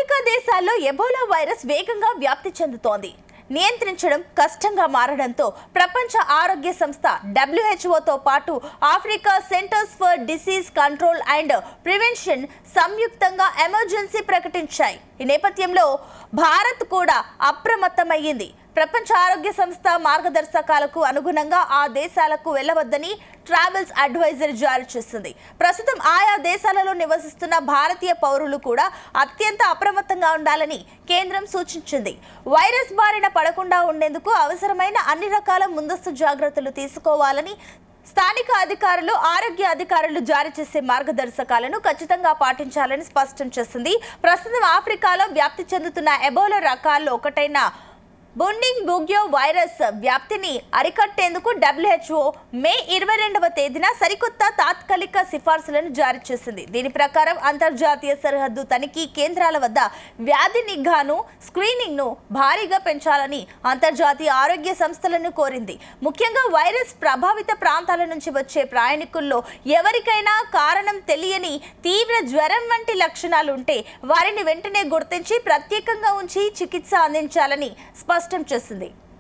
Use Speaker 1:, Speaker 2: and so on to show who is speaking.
Speaker 1: Africa దేశాల్లో Ebola virus వేగంగా వ్యాప్తి చెందుతోంది. నియంత్రించడం కష్టంగా మారడంతో ప్రపంచ ఆరోగ్య సంస్థ WHOతో పాటు Africa centres for disease control and prevention సంయుక్తంగా ఎమర్జెన్సీ ప్రకటించాయి. ఈ నేపథ్యంలో భారత్ కూడా అప్రమత్తమయ్యింది. ప్రపంచ ఆరోగ్య సంస్థ మార్గదర్శకాలకు అనుగుణంగా ఆ దేశాలకు వెళ్లవద్దని ట్రావెల్స్ అడ్వైజరీ జారీ చేసింది. ప్రస్తుతం ఆయా దేశాలలో నివసిస్తున్న భారతీయ పౌరులు కూడా అత్యంత అప్రమత్తంగా ఉండాలని కేంద్రం సూచించింది. వైరస్ బారిన పడకుండా ఉండేందుకు అవసరమైన అన్ని రకాల ముందస్తు జాగ్రత్తలు తీసుకోవాలని స్థానిక అధికారులు, ఆరోగ్య అధికారులు జారీ చేసే మార్గదర్శకాలను ఖచ్చితంగా పాటించాలని స్పష్టం చేసింది. ప్రస్తుతం ఆఫ్రికాలో వ్యాప్తి చెందుతున్న ఎబోలా రకాల్లో ఒకటైన బుండింగ్ బుగ్యో వైరస్ వ్యాప్తిని అరికట్టేందుకు WHO మే 22వ తేదీన సరికొత్త తాత్కాలిక సిఫార్సులను జారీ చేసింది. దీని ప్రకారం అంతర్జాతీయ సరిహద్దు తనిఖీ కేంద్రాల వద్ద వ్యాధి నిఘాను, స్క్రీనింగ్ను భారీగా పెంచాలని అంతర్జాతీయ ఆరోగ్య సంస్థలను కోరింది. ముఖ్యంగా వైరస్ ప్రభావిత ప్రాంతాల నుంచి వచ్చే ప్రయాణికుల్లో ఎవరికైనా కారణం తెలియని తీవ్ర జ్వరం వంటి లక్షణాలు ఉంటే వారిని వెంటనే గుర్తించి ప్రత్యేకంగా ఉంచి చికిత్స అందించాలని స్పష్టం చేసింది.